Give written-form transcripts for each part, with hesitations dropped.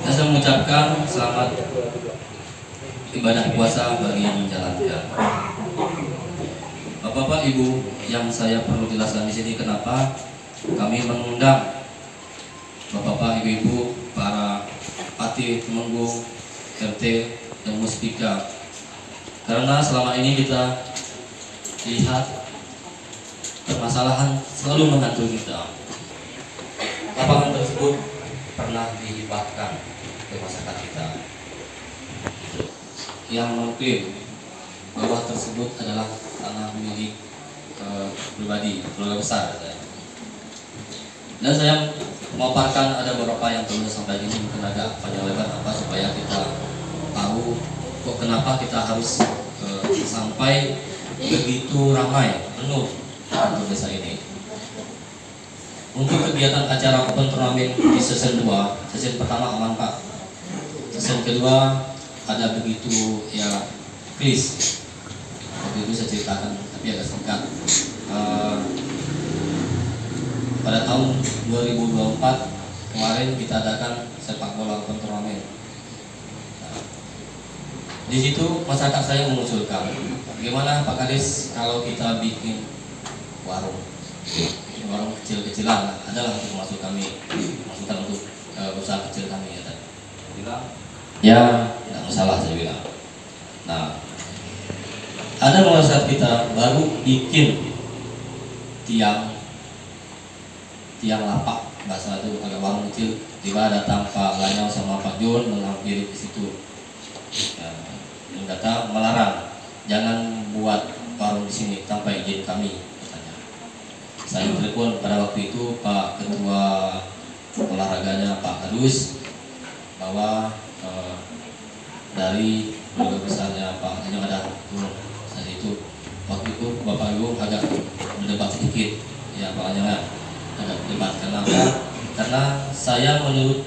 Dan saya mengucapkan selamat ibadah puasa bagi yang menjalankan. Bapak-bapak, Ibu, yang saya perlu jelaskan di sini kenapa kami mengundang Bapak-bapak, Ibu-ibu, para Pati, Temenggung, RT, dan Muspika. Karena selama ini kita lihat permasalahan selalu menghantui kita. Lapangan tersebut pernah dihibahkan ke masyarakat kita, yang mungkin bahwa tersebut adalah tanah milik pribadi, keluarga besar. Dan saya memaparkan ada beberapa yang perlu saya sampaikan ini, mungkin agak panjang lebar supaya kita tahu kok kenapa kita harus sampai begitu ramai penuh untuk desa ini. Untuk kegiatan acara Open Turnamen di season 2, season pertama aman Pak, season kedua ada begitu ya please, waktu itu saya ceritakan tapi agak singkat. Pada tahun 2024 kemarin kita adakan sepak bola Open Turnamen. Di situ masyarakat saya mengusulkan, bagaimana Pak Kades kalau kita bikin warung kecil-kecilan, adalah untuk masukan untuk usaha kecil kami. Ya, bilang ya tidak masalah, saya bilang. Nah, ada masyarakat kita baru bikin tiang lapak, bahasa itu agak warung kecil. Tiba datang Pak Lanyau sama Pak Jun menghampiri ke situ. Dan kata melarang, jangan buat warung di sini tanpa izin kami, katanya. Saya telepon pada waktu itu Pak Ketua olahraganya Pak Kadus bahwa dari keluarga besarnya Pak yang ada saat itu. Waktu itu Bapak Ibu agak berdebat sedikit, ya Pak Lanyala agak berdebat. Karena saya menurut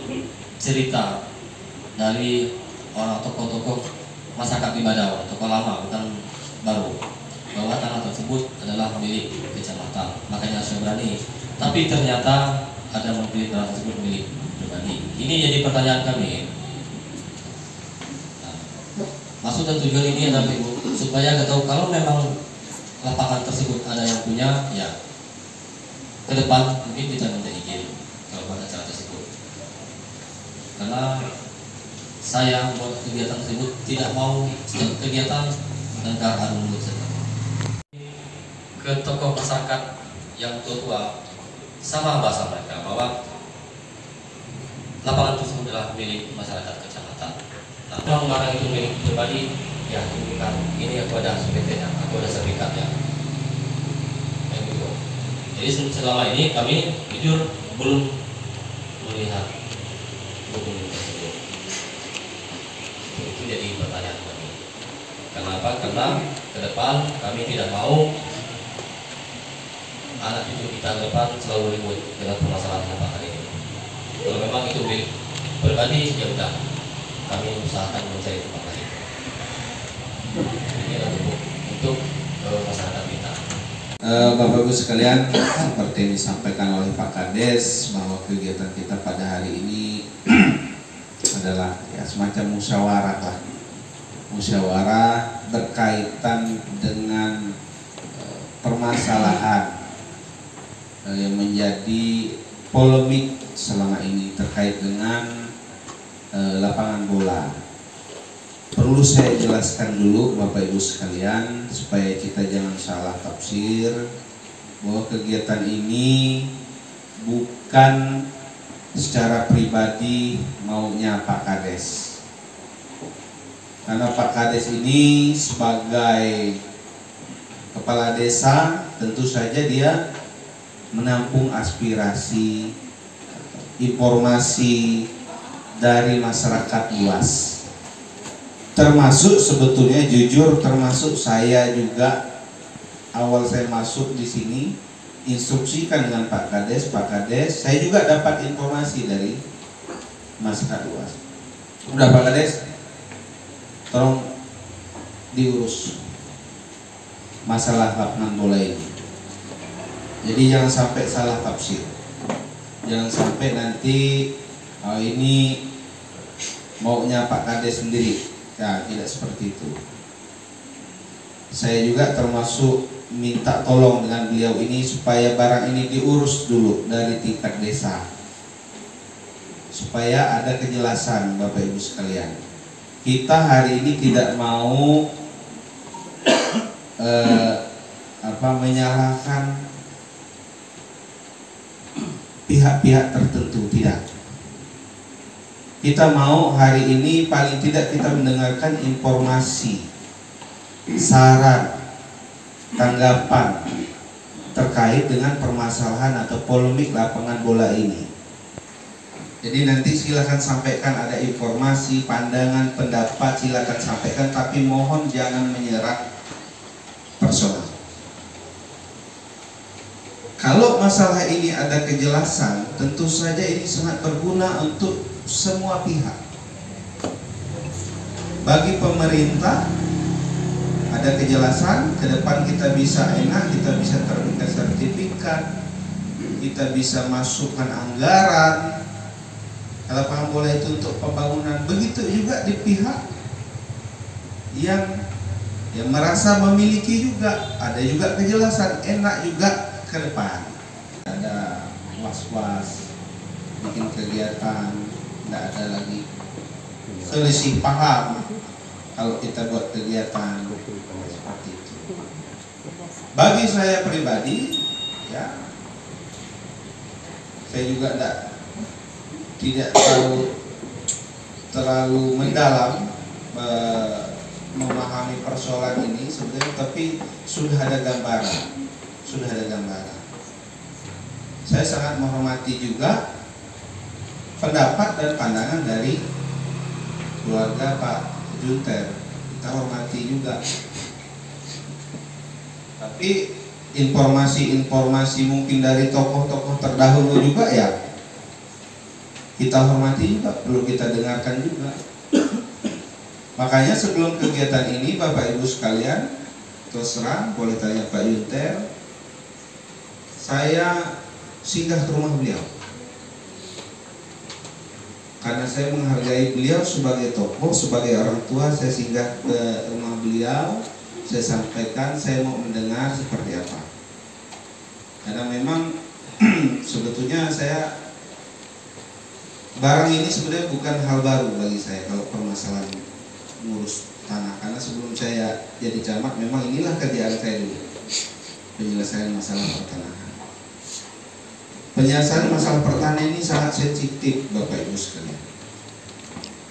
cerita dari orang tokoh-tokoh masyarakat di Badau, tokoh lama bukan baru, bahwa tanah tersebut adalah milik kecamatan, makanya saya berani. Tapi ternyata ada milik tanah tersebut milik pribadi. Ini jadi pertanyaan kami. Nah, maksud dan tujuan ini adalah Ibu supaya kita tahu kalau memang lapangan tersebut ada yang punya, ya ke depan mungkin kita minta izin kalau pada acara tersebut. Karena saya buat kegiatan tersebut tidak mau kegiatan tentang harum mulut saja. Ke tokoh masyarakat yang tua sama bahasa mereka bahwa lapangan tersebut adalah milik masyarakat kecamatan. Nah, kalau mengarang itu milik pribadi, ya ini aku ada SPT-nya, aku ada sertifikatnya. Gitu. Jadi selama ini kami jujur belum melihat dokumen tersebut. Itu jadi pertanyaan kami. Kenapa? Karena ke depan kami tidak mau anak cucu kita ke depan selalu ribut dengan permasalahan apa hari ini. Kalau memang itu milik pribadi, ya udah kami usahakan mencari tempat lain. Ini adalah untuk masyarakat kita. Bapak Ibu sekalian, seperti yang disampaikan oleh Pak Kades bahwa kegiatan kita pada hari ini adalah ya semacam musyawarah lah. Musyawarah berkaitan dengan permasalahan yang menjadi polemik selama ini terkait dengan lapangan bola. Perlu saya jelaskan dulu Bapak Ibu sekalian supaya kita jangan salah tafsir bahwa kegiatan ini bukan secara pribadi maunya Pak Kades. Karena Pak Kades ini sebagai kepala desa tentu saja dia menampung aspirasi, informasi dari masyarakat luas. Termasuk sebetulnya jujur termasuk saya juga awal saya masuk di sini instruksikan dengan Pak Kades, saya juga dapat informasi dari masyarakat luas. Udah Pak Kades, tolong diurus masalah lapangan bola ini. Jadi jangan sampai salah tafsir, jangan sampai nanti ini maunya Pak Kades sendiri. Ya, tidak seperti itu. Saya juga termasuk minta tolong dengan beliau ini supaya barang ini diurus dulu dari tingkat desa, supaya ada kejelasan Bapak Ibu sekalian. Kita hari ini tidak mau menyalahkan pihak-pihak tertentu, tidak. Kita mau hari ini paling tidak kita mendengarkan informasi, saran, tanggapan terkait dengan permasalahan atau polemik lapangan bola ini. Jadi nanti silakan sampaikan, ada informasi, pandangan, pendapat, silakan sampaikan, tapi mohon jangan menyerang personal. Kalau masalah ini ada kejelasan, tentu saja ini sangat berguna untuk semua pihak. Bagi pemerintah ada kejelasan, ke depan kita bisa enak, kita bisa terbitkan sertifikat, kita bisa masukkan anggaran lapangan bola itu untuk pembangunan. Begitu juga di pihak yang merasa memiliki juga, ada juga kejelasan, enak juga ke depan. Ada was-was bikin kegiatan, tidak ada lagi selisih paham kalau kita buat kegiatan seperti itu. Bagi saya pribadi, ya, saya juga tidak terlalu mendalam memahami persoalan ini sebenarnya, tapi sudah ada gambaran. Saya sangat menghormati juga pendapat dan pandangan dari keluarga Pak Junter, kita hormati juga. Tapi informasi-informasi mungkin dari tokoh-tokoh terdahulu juga ya kita hormati juga, perlu kita dengarkan juga. Makanya sebelum kegiatan ini Bapak Ibu sekalian, terus terang boleh tanya Pak Junter, saya singgah ke rumah beliau karena saya menghargai beliau sebagai tokoh, sebagai orang tua. Saya singgah ke rumah beliau, saya sampaikan saya mau mendengar seperti apa, karena memang sebetulnya saya barang ini sebenarnya bukan hal baru bagi saya kalau permasalahan ngurus tanah, karena sebelum saya jadi camat memang inilah kerjaan saya dulu, penyelesaian masalah pertanahan. Penyelesaian masalah pertanian ini sangat sensitif Bapak Ibu sekalian,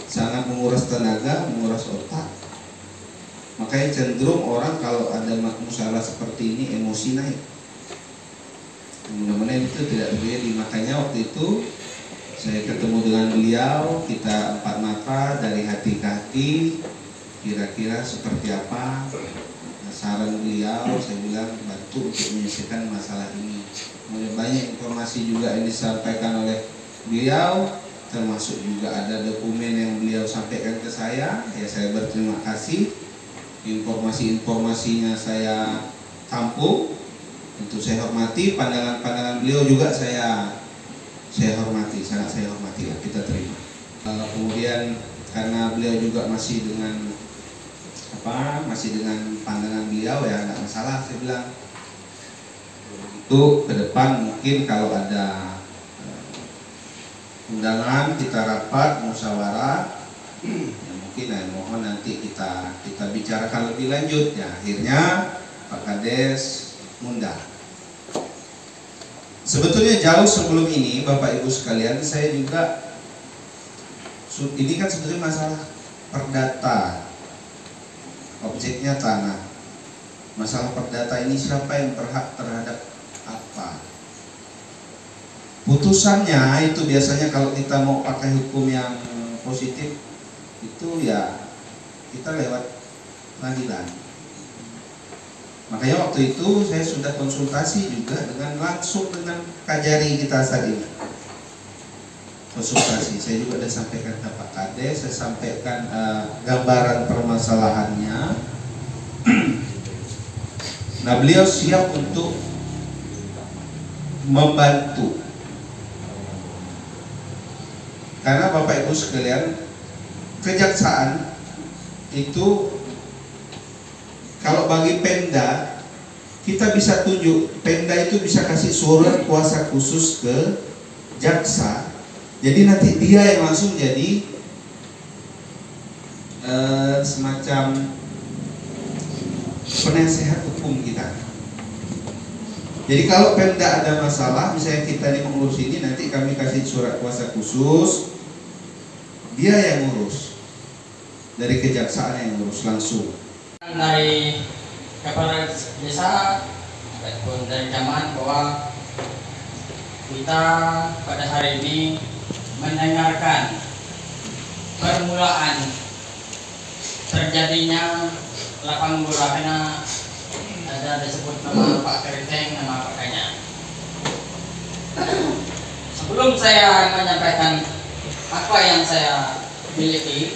sangat menguras tenaga, menguras otak. Makanya cenderung orang kalau ada masalah seperti ini emosi naik. Mudah-mudahan itu tidak terjadi. Makanya waktu itu saya ketemu dengan beliau, kita empat mata dari hati ke hati, kira-kira seperti apa saran beliau. Saya bilang bantu untuk menyelesaikan masalah ini. Kemudian banyak informasi juga yang disampaikan oleh beliau, termasuk juga ada dokumen yang beliau sampaikan ke saya. Ya, saya berterima kasih. Informasi-informasinya saya tampung, tentu saya hormati. Pandangan-pandangan beliau juga saya hormati, sangat saya hormati, ya, kita terima. Kemudian karena beliau juga masih dengan pandangan beliau, ya nggak masalah, saya bilang. Itu ke depan mungkin kalau ada undangan kita rapat musyawarah, ya mungkin mohon nanti kita bicarakan lebih lanjut. Ya, akhirnya Pak Kades ngundang. Sebetulnya jauh sebelum ini Bapak Ibu sekalian, saya juga ini kan sebetulnya masalah perdata, objeknya tanah. Masalah perdata ini siapa yang berhak terhadap apa? Putusannya itu biasanya kalau kita mau pakai hukum yang positif itu ya kita lewat pengadilan. Makanya waktu itu saya sudah konsultasi juga langsung dengan Kajari kita saat ini. Konsultasi, saya juga sudah sampaikan ke Pak Kades, saya sampaikan gambaran permasalahannya. Nah, beliau siap untuk membantu. Karena Bapak Ibu sekalian, kejaksaan itu kalau bagi Pemda kita bisa tunjuk, Pemda itu bisa kasih surat kuasa khusus ke jaksa. Jadi nanti dia yang langsung jadi semacam penasehat hukum kita. Jadi kalau Pemda ada masalah, misalnya kita ini mengurus ini, nanti kami kasih surat kuasa khusus, dia yang ngurus, dari kejaksaan yang ngurus langsung. Dari kepala desa ataupun dari camat bahwa kita pada hari ini mendengarkan permulaan terjadinya lapang bola, karena ada disebut nama Pak Keriteng, nama pakainya. Sebelum saya menyampaikan apa yang saya miliki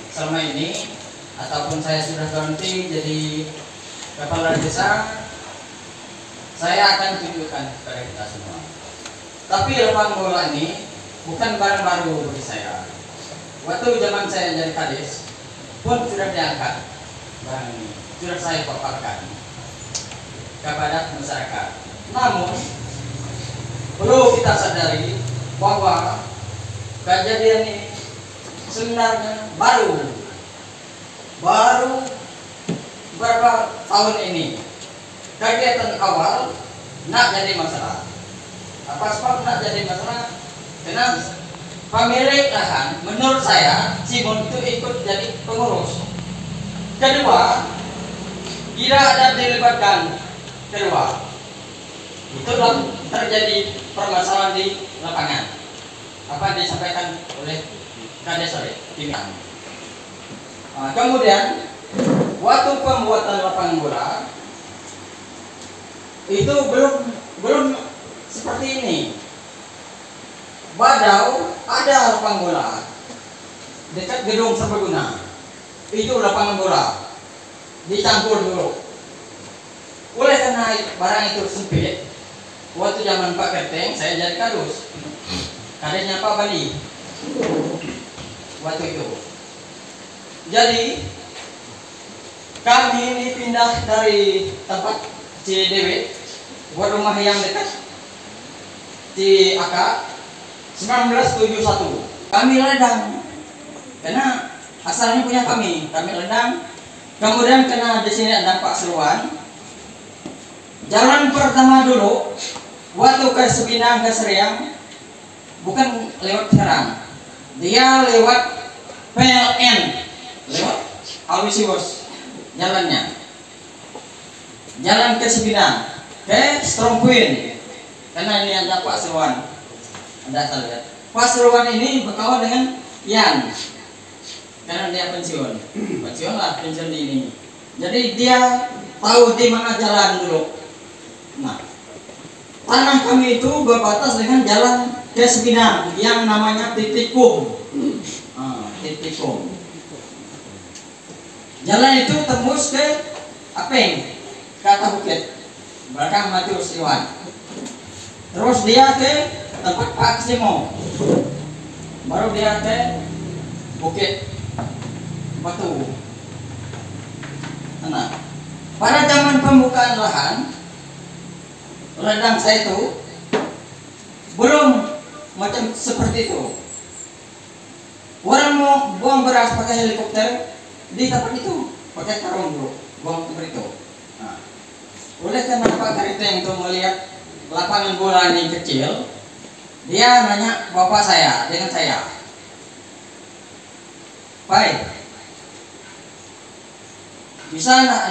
selama ini, ataupun saya sudah berhenti jadi kepala desa, saya akan tunjukkan kepada kita semua. Tapi lapang bola ini bukan barang baru bagi saya. Waktu zaman saya jadi kades pun sudah diangkat barang ini, sudah saya paparkan kepada masyarakat. Namun perlu kita sadari bahwa kejadian ini sebenarnya baru berapa tahun ini. Kegiatan awal nak jadi masalah. Apa sebab nak jadi masalah? Karena pemilik lahan menurut saya Simon itu ikut jadi pengurus. Kedua, tidak ada dilibatkan. Kedua, itulah terjadi permasalahan di lapangan. Apa disampaikan oleh Kades Timang. Kemudian waktu pembuatan lapangan bola itu belum seperti ini. Badau ada lapangan bola dekat gedung serbaguna. Itu lapangan bola dicampur dulu. Oleh karena barang itu sempit, waktu zaman Pak Kerteng saya jadi kadus, kadesnya Pak Bali waktu itu. Jadi kami ini pindah dari tempat Cidewi buat rumah yang dekat di AK 1971. Kami ledang karena asalnya punya kami ledang. Kemudian kena di sini ada Pak Seruan. Jalan pertama dulu waktu ke Sebinang ke Seriang bukan lewat Serang, dia lewat PLN, lewat Awisiwos jalannya. Jalan ke Sebinang ke Strongpoint, karena ini ada Pak Seruan. Anda saya lihat Pak Seruan ini berkawan dengan Yan, karena dia pensiun lah, pensiun di ini. Jadi dia tahu di mana jalan dulu. Nah, tanah kami itu berbatas dengan jalan ke Sebinang yang namanya Titikum. Titikum. Jalan itu tembus ke Apeng, ke atas bukit, belakang Maju Siwan. Terus dia ke tempat Pak Simo, baru dia ke Bukit Batu. Nah, pada zaman pembukaan lahan, ladang saya itu belum macam seperti itu. Orang mau buang beras pakai helikopter di tempat itu, pakai karung dulu, buang seperti itu. Nah, oleh karena Pak Keriteng itu melihat lapangan bola ini kecil, dia nanya bapak saya dengan saya, Pak, bisa nggak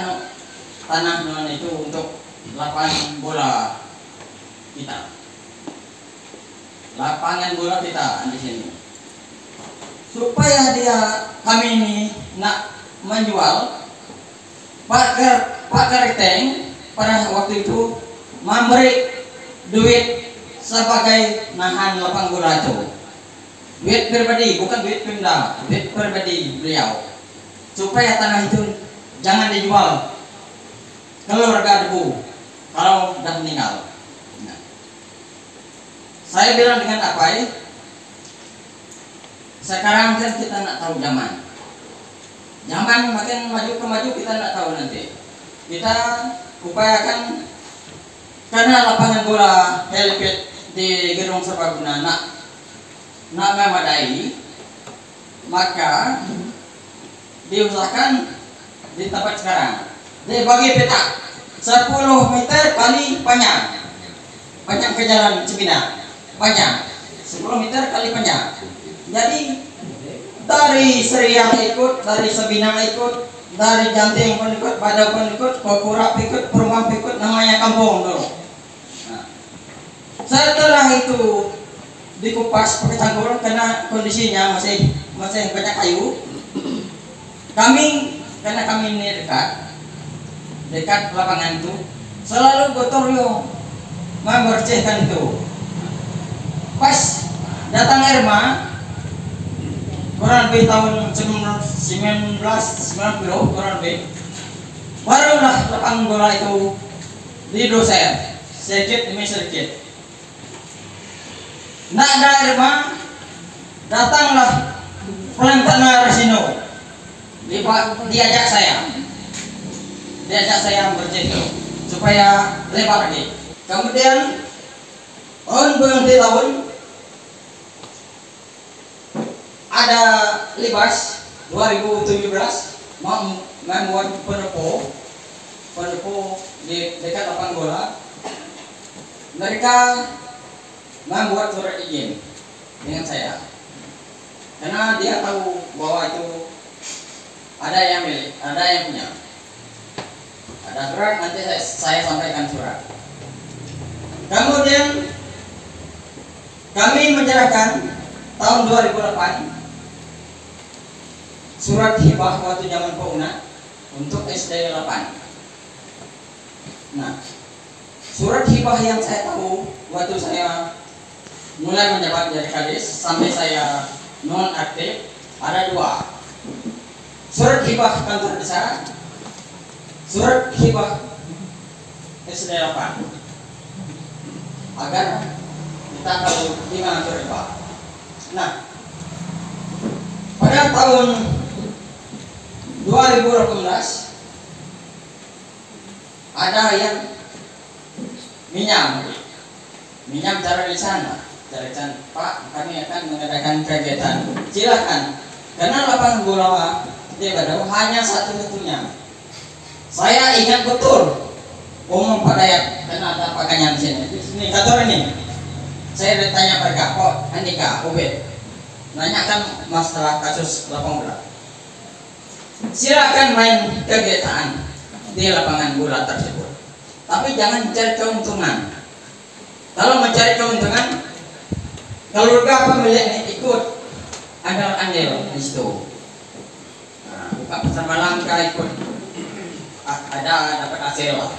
tanah non itu untuk lapangan bola kita? Lapangan bola kita di sini. Supaya kami ini nak menjual, Pak Keriteng pada waktu itu memberi duit sebagai nahan lapangan bola itu. Duit pribadi, bukan duit Pemda, duit pribadi beliau. Supaya tanah itu jangan dijual keluarga debu kalau sudah meninggal. Nah, saya bilang dengan apa ya? sekarang kan kita nggak tahu zaman makin maju ke maju, kita nggak tahu nanti. Kita upayakan, karena lapangan bola helipad di Gedung Serbaguna nak memadai, maka diusahakan di tempat sekarang dibagi peta 10 meter kali panjang ke jalan Cipinang, panjang 10 meter kali panjang. Jadi dari Seriang ikut, dari Sabinang ikut, dari Janting pun ikut, Badau pun ikut, Kokurap ikut, Perumahan ikut, namanya kampung dulu. Nah, setelah itu dikupas pakai cangkul karena kondisinya masih banyak kayu. Karena kami ini dekat lapangan itu, selalu gotong royong membersihkan itu. Pas datang Irma, kurang lebih tahun 1990, kurang lebih, barulah lapangan bola itu didoser sedikit demi sedikit. Nak ada Irma, datanglah Pelantana Rasino, diajak saya berjengkel supaya lebar lagi. Kemudian tahun ada Libas 2017 membuat pendopo di dekat lapangan bola. Mereka membuat surat izin dengan saya, karena dia tahu bahwa itu ada yang milik, ada yang punya. Ada surat, nanti saya sampaikan surat. Kemudian kami menyerahkan tahun 2008 surat hibah waktu zaman Pauna untuk SD 8. Nah, surat hibah yang saya tahu waktu saya mulai menjabat jadi kadis sampai saya non aktif ada 2. Surat hibah kantor desa, surat hibah SD 8, agar kita tahu di mana surat hibah. Nah, pada tahun 2018 ada yang minjam cara di sana. Pak, kami akan mengadakan kegiatan, silakan. Karena lapangan bola di Badau hanya satu-satunya. Saya ingat betul umum Pak Dayak, karena ada pakaian di sini. Di sini kantor ini. Saya ditanya mereka, kok Andika, Ubed, nanyakan masalah kasus lapangan bola. Silakan main kegiatan di lapangan bola tersebut, tapi jangan cari keuntungan. Kalau mencari keuntungan, keluarga pemiliknya ikut andil di situ. Nah, buka pasar malam kah ikut, ada dapat hasil lah.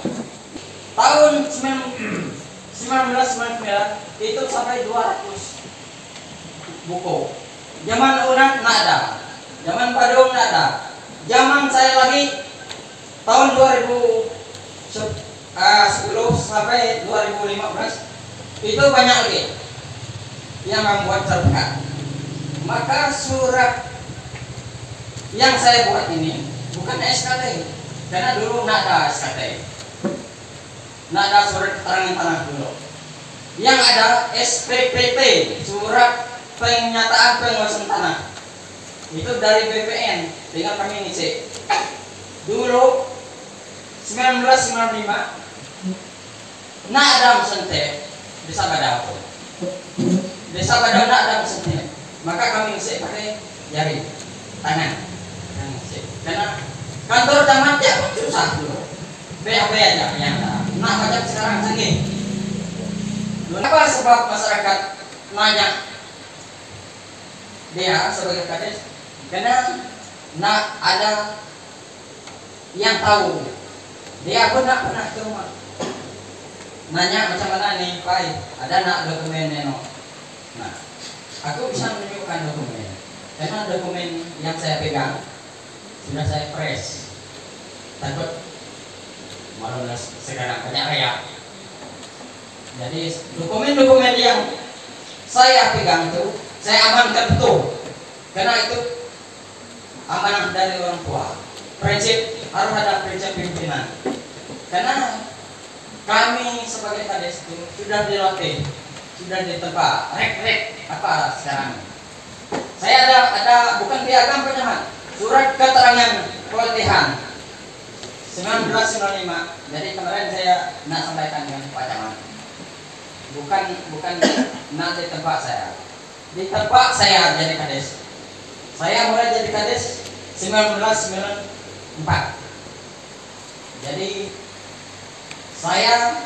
Tahun 1999 itu sampai 200 buku. Zaman orang nggak ada, zaman Badung nggak ada. Zaman saya lagi tahun 2010 sampai 2015 itu banyak lagi yang membuat sertifikat. Maka surat yang saya buat ini bukan SKT, karena dulu nggak ada SKT, nggak ada surat keterangan tanah dulu. Yang ada SPPT, surat pernyataan penguasaan tanah, itu dari BPN, tinggal kami ngisi. Dulu 1995 nggak ada mesin teh desa Badau. Desa Badau nggak ada mesin teh, maka kami ngisi pakai jari tangan. Karena kantor camat ya susah dulu, BAB aja yang ada. Nah, macam sekarang lagi. Apa sebab masyarakat nanya dia sebagai kades? Karena nak ada yang tahu, dia pun nak pernah ke rumah. Nanya macam mana nih, Pak? Ada nak dokumen neno? Nah, aku bisa menunjukkan dokumen. Karena dokumen yang saya pegang sudah saya press. Takut malu sekarang banyak raya. Jadi dokumen-dokumen yang saya pegang itu saya amankan betul. Karena itu amanah dari orang tua. Prinsip harus ada prinsip pimpinan. Karena kami sebagai kades itu sudah dilatih, sudah ditempa rek apa sekarang. Saya ada bukan piagam penyemangat, surat keterangan pelatihan 1995. Jadi kemarin saya nak sampaikan dengan Pak Camat. Bukan nak di tempat saya. Di tempat saya jadi kades. Saya mulai jadi kades 1994. Jadi saya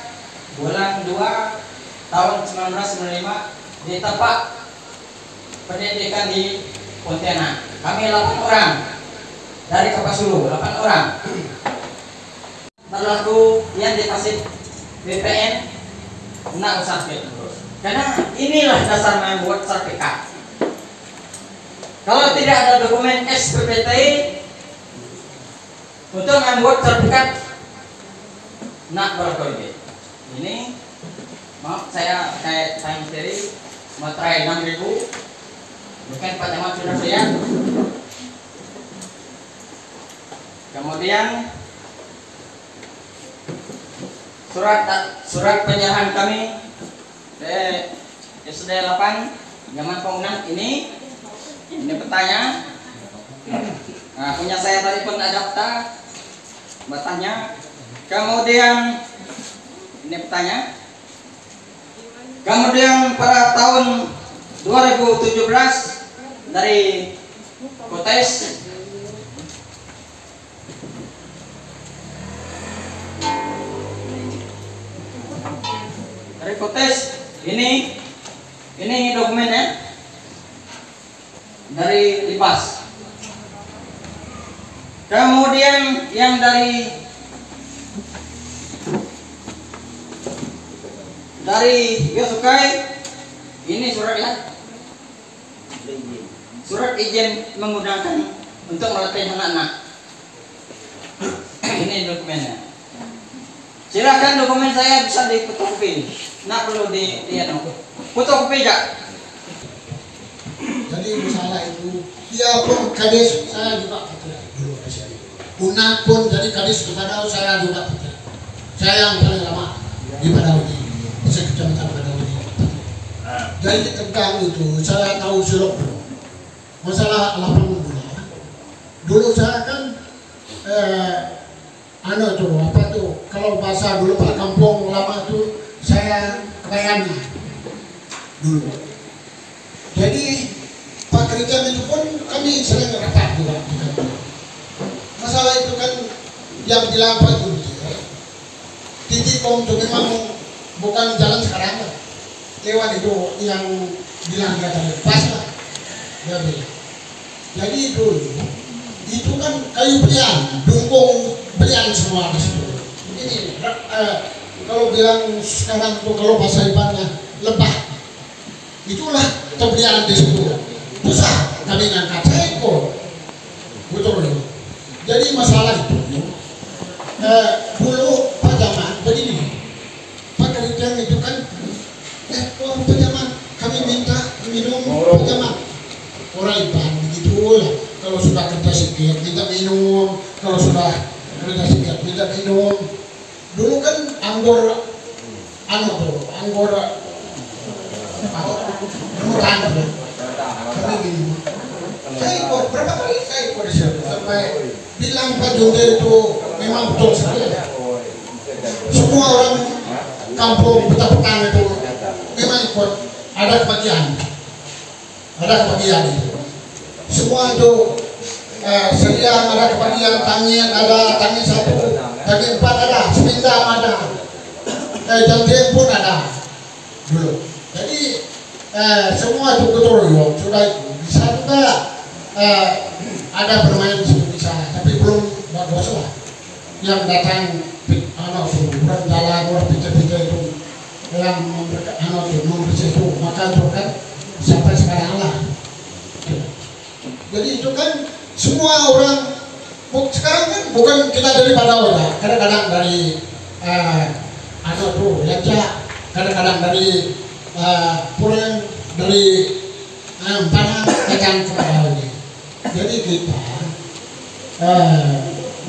bulan 2 tahun 1995 di tempat pendidikan di Pontianak. Kami 8 orang dari Kapasulu, 8 orang. Berlaku yang dikasih BPN nak usah terus. Karena inilah dasar membuat sertifikat. Kalau tidak ada dokumen SPPT untuk membuat sertifikat nak berkoordinat. Ini maaf saya kayak time sendiri materai 6.000. Mungkin Pak Camat sudah lihat. Kemudian surat penyerahan kami SD 8 zaman pembangunan ini petanya. Nah, punya saya tadi pun ada daftar bertanya. Kemudian ini petanya. Kemudian pada tahun 2017 dari Kotes ini dokumennya dari Lipas. Kemudian yang dari Yosukai ini surat izin menggunakan untuk melatih anak-anak. Ini dokumennya. Silakan dokumen saya bisa difotokopi. Nah perlu dilihat fotokopi jak. Jadi masalah itu, dia pun kades saya juga pakai dulu saya. Unat pun jadi kades kepada saya juga pakai. Saya yang paling lama di Badawi, bisa kecamatan Badawi. Jadi tentang itu saya tahu selok masalah 8 bulan. Dulu saya kan kalau bahasa dulu Pak Kampung lama itu saya kebayangnya dulu. Jadi Pak Kerjaan itu pun kami sering rapat juga. Masalah itu kan yang bilang Pak itu titik kom itu memang bukan jalan sekarang lah. Lewat itu yang bilang kata pas lah. Jadi dulu itu kan kayu belian, dungkung belian semua di situ. Ini kalau bilang sekarang itu kalau bahasa Ibannya lebah, itulah terbelian di situ. Susah kami ngangkat ekor, betul. Jadi masalah itu dulu Pak Jaman begini, Pak Kerjaan itu kan Pak Jaman kami minta minum Pak Jaman. Orang Iban begitulah. Kalau sudah kerja sedikit minta minum, kalau sudah kerja sedikit minta minum. Dulu kan anggora kami minum. Saya ikut berapa kali saya ikut di situ sampai bilang Pak Jundir itu memang betul sekali. Semua orang kampung petang itu memang ikut, ada kebagian itu. Semua itu sediang ada kebagian, tangin ada, tangin 1, tangin 4 ada, sepindam ada, jangkrik pun ada dulu. Jadi semua itu betul ya, sudah itu bisa juga ada bermain di situ bisa, tapi belum bagus lah. Yang datang bukan jalan orang pikir-pikir itu yang membersih itu, maka itu kan sampai sekarang lah. Jadi itu kan semua orang sekarang kan bukan kita dari Badawi ya, kadang-kadang dari Leca, kadang-kadang dari Puren, dari Panang kacang kepada jadi kita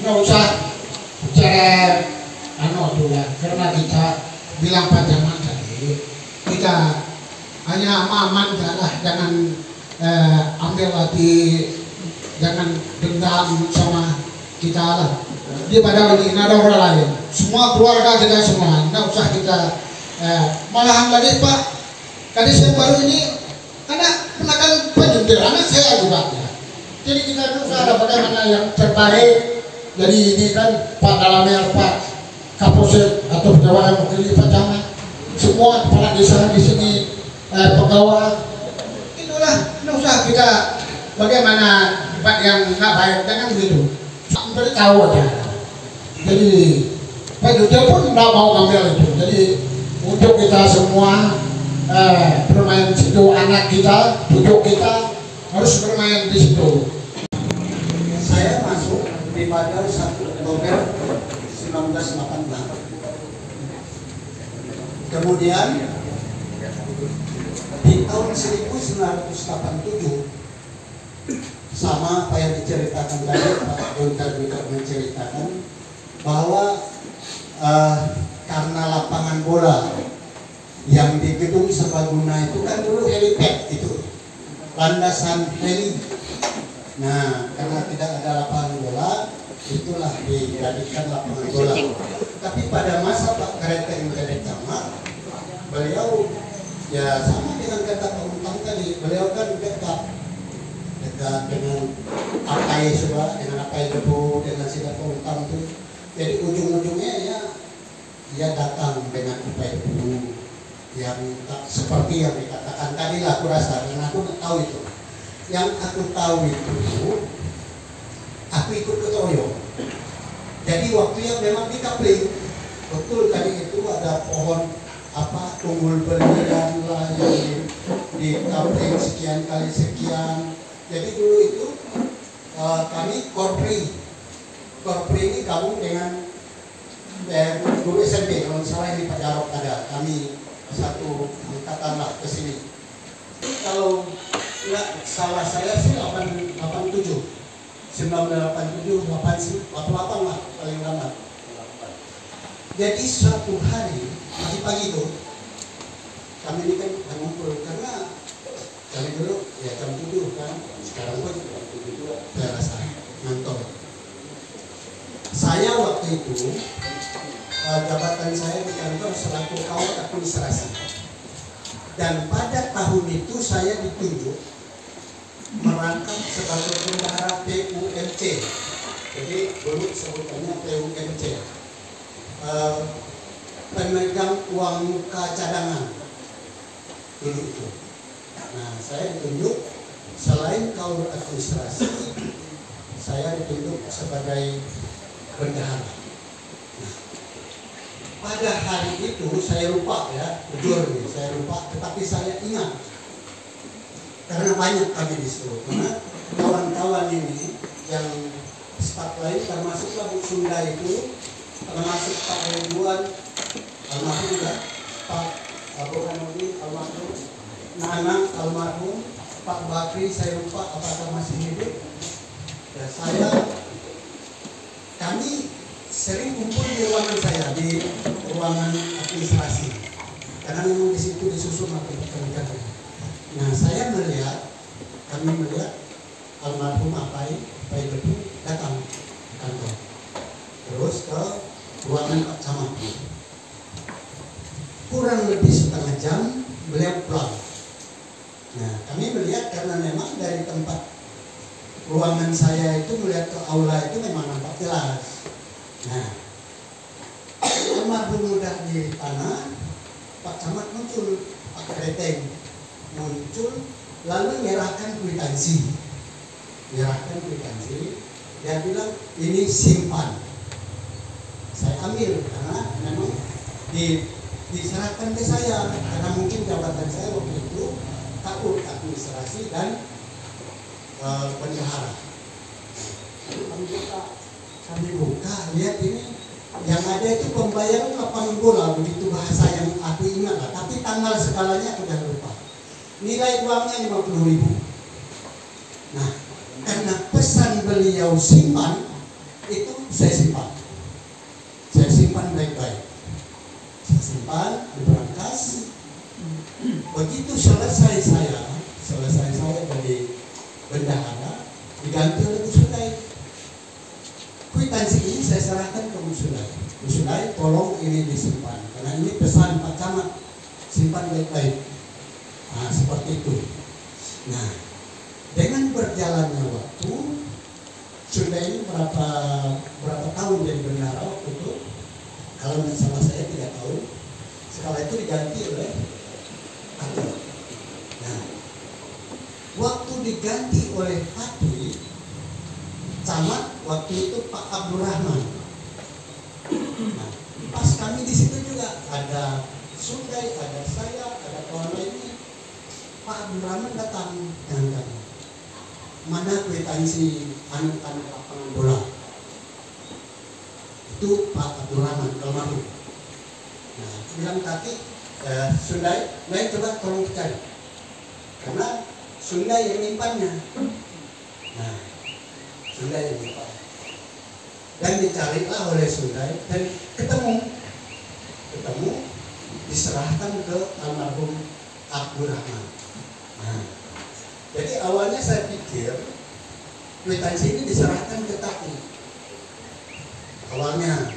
nggak usah bicara dulu karena kita bilang Pak Jamal tadi kita hanya aman jangan ambil hati, jangan dendam sama kita lah. Di padahal ini ada orang lain, semua keluarga kita semua, nggak usah kita malahan lagi Pak. Kadis yang baru ini anak penakan penjuntir, anak saya juga. Jadi kita harus ada bagaimana yang terbaik. Jadi ini kan Pak Dalamel, Pak Kapolsek atau Jawa yang mewakili Pak Camat, semua kepala desa di sini, pegawai. Itulah, nggak usah kita bagaimana Pak yang nggak baik, jangan begitu. Beritahu aja. Jadi Pak Juntir pun nggak mau ngambil itu. Jadi untuk kita semua bermain situ, anak kita, cucu kita harus bermain di situ. Saya masuk di pada 1 Oktober 1918. Kemudian di tahun 1987 sama apa yang diceritakan tadi Pak Gunter juga menceritakan bahwa karena lapangan bola yang di gedung Serbaguna itu kan dulu helipad itu landasan heli. Nah, karena tidak ada lapangan bola, itulah dijadikan lapangan bola. Tapi pada masa Pak Kareteng menjadi camat, beliau ya sama dengan kata Pak Untang tadi, beliau kan dekat dengan Apai Suba, dengan Apai Debu, dengan Sidat Pak Untang itu. Jadi ujung-ujungnya ya datang dengan Apai Debu yang seperti yang dikatakan tadi lah, aku rasa, dan aku nggak tahu itu. Yang aku tahu itu, aku ikut ke Toyo. Jadi waktu yang memang di kapling, betul tadi itu ada pohon apa tunggul berlian lah yang di kapling sekian kali sekian. Jadi dulu itu kami korpri ini gabung dengan guru SMP, kalau salah ini Pak Jarok ada, kami satu angkatan lah ke sini. Kalau nggak salah saya sih 1987, 88 lah paling lama. Jadi suatu hari pagi-pagi itu kami ini kan ngumpul karena kami dulu ya jam 7 kan, sekarang pun jam 7 juga saya rasa ngantor. Saya waktu itu jabatan saya di kantor selaku kawat administrasi, dan pada tahun itu saya ditunjuk merangkap sebagai bendahara PUMC. Jadi dulu sebutannya PUMC, pemegang uang muka cadangan dulu itu. Nah, saya ditunjuk selain kawat administrasi, saya ditunjuk sebagai bendahara. Nah, pada hari itu saya lupa ya, jujur nih, saya lupa, tetapi saya ingat karena banyak kami di situ. Karena kawan-kawan ini yang staf lain termasuklah Bu Sunda itu, termasuk Pak Ridwan, almarhum juga, Pak almarhum, Nanang almarhum, Pak Bakri saya lupa apakah masih hidup. Ya, kami sering kumpul di ruangan saya, di ruangan administrasi, karena memang di situ disusun pekerjaan. Nah, kami melihat almarhum Apai Debu datang ke kantor, terus ke ruangan Pak Camat. Kurang lebih setengah jam beliau pulang. Nah, kami melihat karena memang dari tempat ruangan saya itu melihat ke aula itu memang nampak jelas. Nah, almarhum udah di tanah, Pak Camat muncul, Pak Kareteng muncul, lalu menyerahkan kwitansi. Dia bilang ini simpan. Saya ambil karena memang diserahkan ke saya, karena mungkin jabatan saya waktu itu takut administrasi dan bendahara. Kami buka, lihat ini yang ada itu pembayaran lapangan bola, begitu bahasa yang aku ingat lah, tapi tanggal segalanya aku udah lupa. nilai uangnya 50.000. Nah, karena pesan beliau simpan, itu saya simpan. Saya simpan baik-baik. Saya simpan di berangkas. Begitu selesai saya jadi bendahara, diganti oleh Bu Sulai. Kwitansi ini saya serahkan ke Bu Sulai. Bu Sulai, tolong ini disimpan, karena ini pesan Pak Camat, simpan baik-baik. Nah, seperti itu. Nah, dengan berjalannya waktu, sudah ini berapa tahun jadi bendahara waktu itu? Kalau nggak salah saya 3 tahun. Setelah itu diganti oleh Pati. Nah, waktu diganti oleh Pati, camat waktu itu Pak Abdurrahman. Nah, pas kami di situ juga ada Sundai, ada saya, ada kawan lainnya. Pak Abdurrahman datang dengan kami. Mana kwitansi anak-anak lapangan bola? Itu Pak Abdurrahman almarhum. Nah, bilang kaki Sundai, lain coba tolong cari, karena Sundai yang nyimpannya. Nah, Sundai yang nyimpan. Dan dicarilah oleh Sundai dan ketemu, diserahkan ke almarhum Abdurrahman. Nah, jadi awalnya saya pikir kwitansi ini diserahkan ke Taki. Awalnya,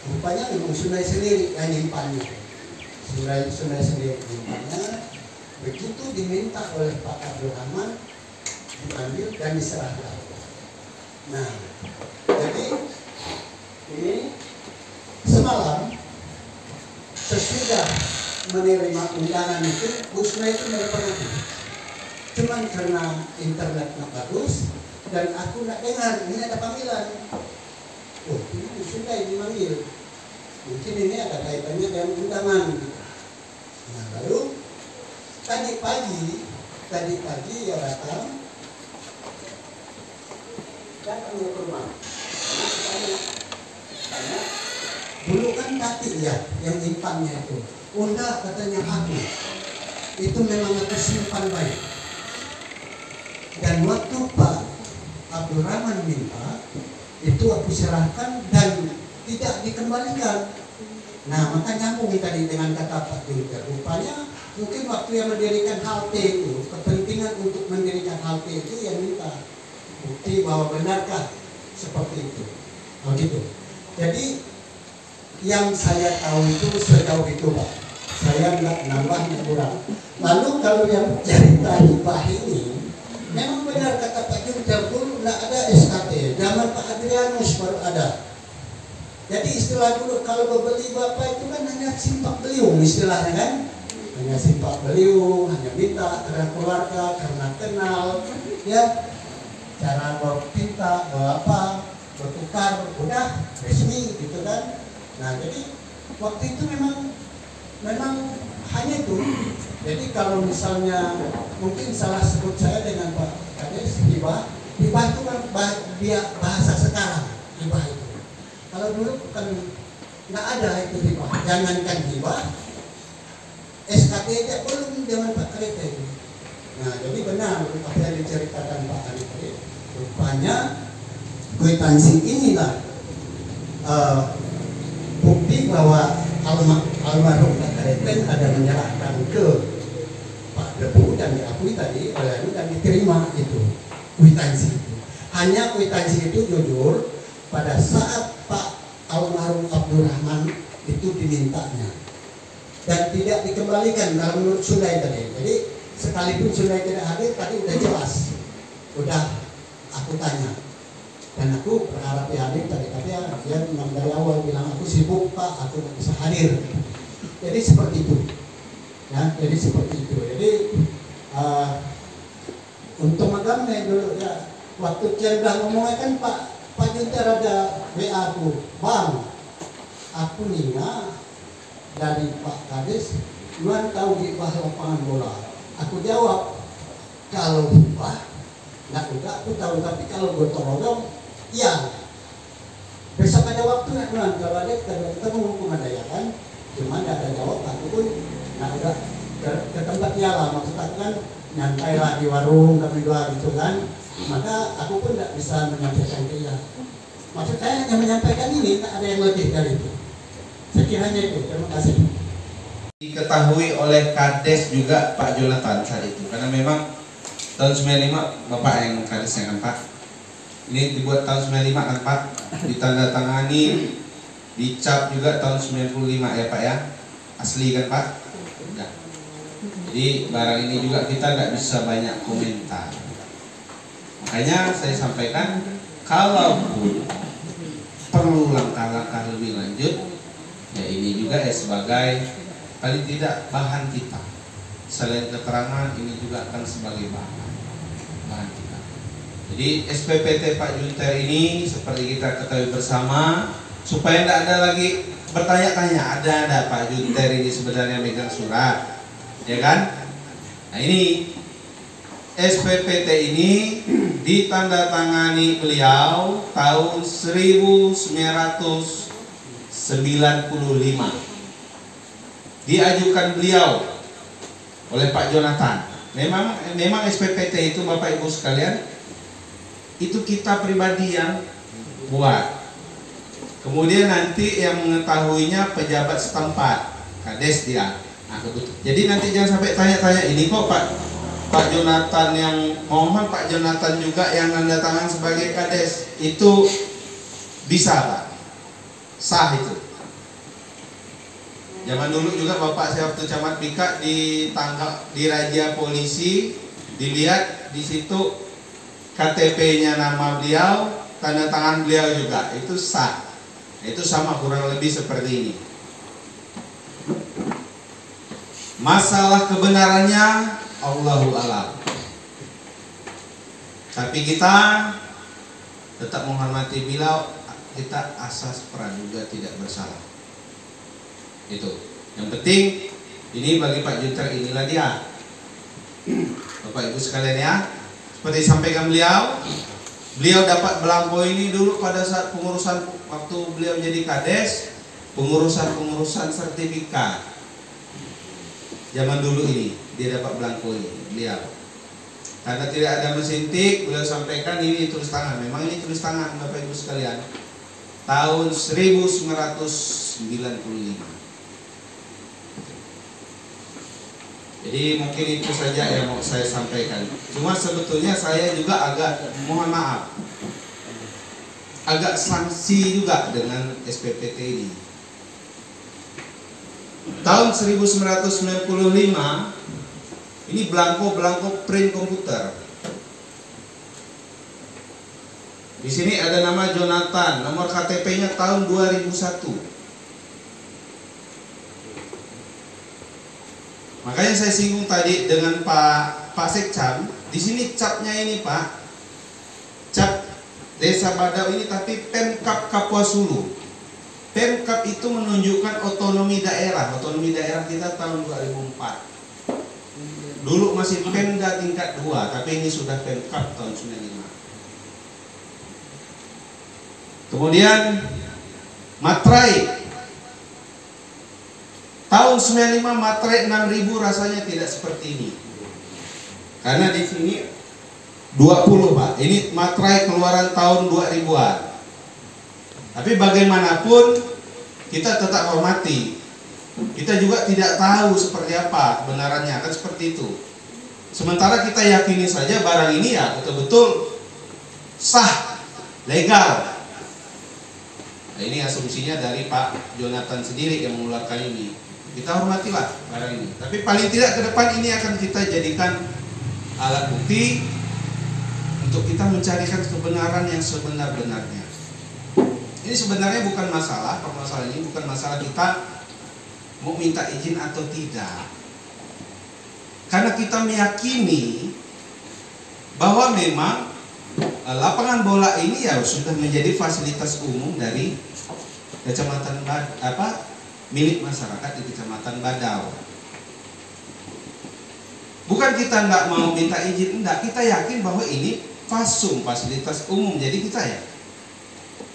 rupanya memang Sundai sendiri yang nyimpannya. Sundai sendiri nyimpannya. Begitu diminta oleh Pak Abdurrahman, diambil dan diserahkan. Nah, jadi ini semalam sesudah menerima undangan itu, Bu Sundai itu menelepon. Cuman karena internetnya bagus dan aku nggak dengar, ini ada panggilan. Oh, ini Bu Sundai dipanggil. Mungkin ini ada kaitannya dengan undangan. Nah, lalu tadi pagi ya datang ke rumah. Karena dulu kan Tati ya yang nyimpannya itu. Unda katanya aku. Itu memang aku simpan baik. Dan waktu Pak Abdurrahman minta, itu aku serahkan dan tidak dikembalikan. Nah, maka nyambung tadi dengan kata Pak Junter. Rupanya mungkin waktu yang mendirikan halte itu, kepentingan untuk mendirikan halte itu yang minta bukti bahwa benarkah seperti itu. Oh gitu. Jadi yang saya tahu itu sejauh itu Pak. Saya nggak nambah kurang. Lalu kalau yang cerita hibah ini, memang benar kata Pak Junter, dulu nggak ada SKT. Zaman Pak Adrianus baru ada. Jadi istilah dulu kalau beli bapak itu kan hanya simpak beliung istilahnya kan. Hanya simpak beliung, hanya minta karena keluarga, karena kenal, ya. Cara berpinta, apa, bertukar, udah resmi gitu kan. Nah jadi waktu itu memang hanya itu. Jadi kalau misalnya mungkin salah sebut saya dengan Pak Kades, hibah itu kan bahasa sekarang, hibah itu. Kalau dulu kan nggak ada itu hibah, jangankan hibah, SKT aja belum zaman Pak Kereta itu. Nah jadi benar apa yang diceritakan Pak Ali tadi, rupanya kwitansi inilah bukti bahwa almarhum Pak Kereta ada menyerahkan ke Pak Debu dan diakui tadi oleh dan diterima itu kwitansi itu. Hanya kwitansi itu jujur pada saat Pak almarhum Abdurrahman itu dimintanya dan tidak dikembalikan kalau menurut Sundai tadi. Jadi sekalipun Sundai tidak hadir tadi udah jelas, udah aku tanya dan aku berharap dia hadir tadi, tapi dia memang dari awal bilang aku sibuk Pak, aku tidak bisa hadir. Jadi seperti itu, ya. Jadi seperti itu. Jadi untuk magamnya dulu ya, waktu saya udah ngomongnya kan Pak Junter ada WA aku, Bang, aku Nina dari Pak Kades, Luan tahu hibah lapangan bola. Aku jawab, kalau hibah, nggak juga aku tahu, tapi kalau gotong royong, iya. Besok ada waktu nggak Luan, kalau ada kita ketemu pengadayakan, cuma nggak ada jawab, aku pun nggak ada ke tempat dia lah, maksud aku kan nyantai lah di warung kami dua gitu kan, maka aku pun tidak bisa menyampaikan ke dia. Maksud saya hanya menyampaikan ini, tak ada yang lebih dari itu. Sekiranya itu, terima kasih. Diketahui oleh Kades juga Pak Jonathan saat itu, karena memang tahun 95 Bapak yang Kadesnya kan Pak. Ini dibuat tahun 95 kan Pak, ditandatangani, dicap juga tahun 95 ya Pak ya, asli kan Pak. Nah, jadi barang ini juga kita nggak bisa banyak komentar. Makanya saya sampaikan, kalaupun perlu langkah-langkah lebih lanjut, ya ini juga sebagai paling tidak bahan kita. Selain keterangan, ini juga akan sebagai bahan kita. Jadi SPPT Pak Junter ini seperti kita ketahui bersama, supaya tidak ada lagi bertanya-tanya, ada Pak Junter ini sebenarnya megang surat, ya kan? Nah ini SPPT ini ditandatangani beliau tahun 1995. Diajukan beliau oleh Pak Jonathan. Memang SPPT itu Bapak Ibu sekalian, itu kita pribadi yang buat. Kemudian nanti yang mengetahuinya pejabat setempat, Kades dia. Nah, jadi nanti jangan sampai tanya-tanya, ini kok Pak Jonathan yang mohon, Pak Jonathan juga yang tanda tangan sebagai Kades. Itu bisa Pak, sah itu. Zaman dulu juga Bapak saya waktu Camat Bika ditangkap di razia polisi, dilihat di situ KTP-nya nama beliau, tanda tangan beliau juga, itu sah. Itu sama kurang lebih seperti ini. Masalah kebenarannya Allahu a'lam. Tapi kita tetap menghormati beliau, kita asas praduga tidak bersalah. Itu. Yang penting ini bagi Pak Junter, inilah dia. Bapak Ibu sekalian ya, seperti disampaikan beliau dapat belangko ini dulu pada saat pengurusan waktu beliau jadi Kades, pengurusan sertifikat. Zaman dulu ini dia dapat belangko ini beliau. Karena tidak ada mesin tik, beliau sampaikan ini tulis tangan. Memang ini tulis tangan Bapak Ibu sekalian. Tahun 1995. Jadi mungkin itu saja yang mau saya sampaikan. Cuma sebetulnya saya juga agak, mohon maaf, agak sanksi juga dengan SPPT ini. Tahun 1995 ini belangko print komputer. Di sini ada nama Jonathan, nomor KTP-nya tahun 2001. Makanya saya singgung tadi dengan Pak Sekcam, di sini capnya ini Pak, cap Desa Badau ini tapi Pemkab Kapuasulu. Pemkab itu menunjukkan otonomi daerah. Otonomi daerah kita tahun 2004. Dulu masih Pemda tingkat 2, tapi ini sudah Pemkab tahun 95. Kemudian Matrai tahun 95, materai 6.000 rasanya tidak seperti ini. Karena di sini 20 Pak. Ini materai keluaran tahun 2000-an. Tapi bagaimanapun kita tetap hormati. Kita juga tidak tahu seperti apa kebenarannya, kan seperti itu. Sementara kita yakini saja barang ini ya betul-betul sah, legal. Nah, ini asumsinya dari Pak Jonathan sendiri yang mengeluarkan ini. Kita hormatilah barang ini. Tapi paling tidak ke depan ini akan kita jadikan alat bukti untuk kita mencarikan kebenaran yang sebenar-benarnya. Ini sebenarnya bukan masalah, permasalahan ini bukan masalah kita mau minta izin atau tidak. Karena kita meyakini bahwa memang lapangan bola ini ya sudah menjadi fasilitas umum dari Kecamatan milik masyarakat di Kecamatan Badau. Bukan kita nggak mau minta izin, enggak, kita yakin bahwa ini fasum, fasilitas umum. Jadi kita ya,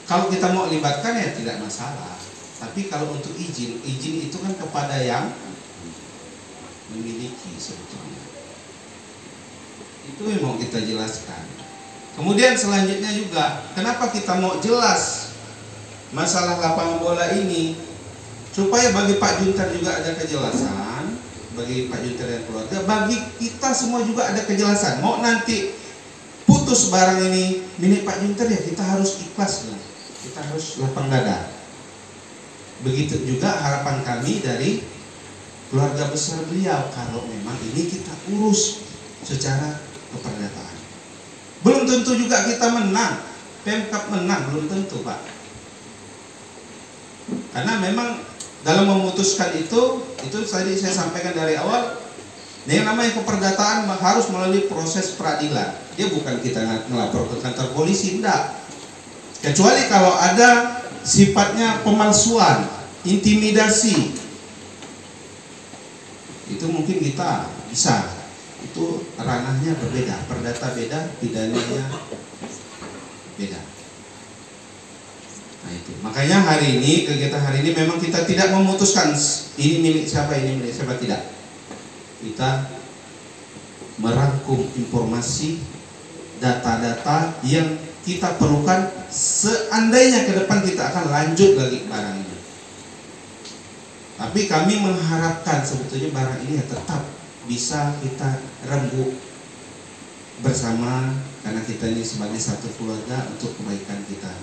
kalau kita mau libatkan ya tidak masalah. Tapi kalau untuk izin itu kan kepada yang memiliki sebetulnya. Itu yang mau kita jelaskan. Kemudian selanjutnya juga, kenapa kita mau jelas masalah lapangan bola ini? Supaya bagi Pak Junter juga ada kejelasan, bagi Pak Junter dan keluarga, bagi kita semua juga ada kejelasan. Mau nanti putus barang ini milik Pak Junter, ya kita harus ikhlas, kita harus lapang dada. Begitu juga harapan kami dari keluarga besar beliau, kalau memang ini kita urus secara keperdataan. Belum tentu juga kita menang, Pemkab menang, belum tentu Pak. Karena memang dalam memutuskan itu tadi saya sampaikan dari awal, yang namanya keperdataan harus melalui proses peradilan. Dia bukan kita melapor ke kantor polisi, enggak. Kecuali kalau ada sifatnya pemalsuan, intimidasi, itu mungkin kita bisa. Itu ranahnya berbeda, perdata beda, pidananya beda. Nah itu. Makanya hari ini, kegiatan hari ini memang kita tidak memutuskan ini milik siapa, ini milik siapa, tidak. Kita merangkum informasi, data-data yang kita perlukan seandainya ke depan kita akan lanjut lagi barang ini. Tapi kami mengharapkan sebetulnya barang ini tetap bisa kita rembuk bersama, karena kita ini sebagai satu keluarga untuk kebaikan kita.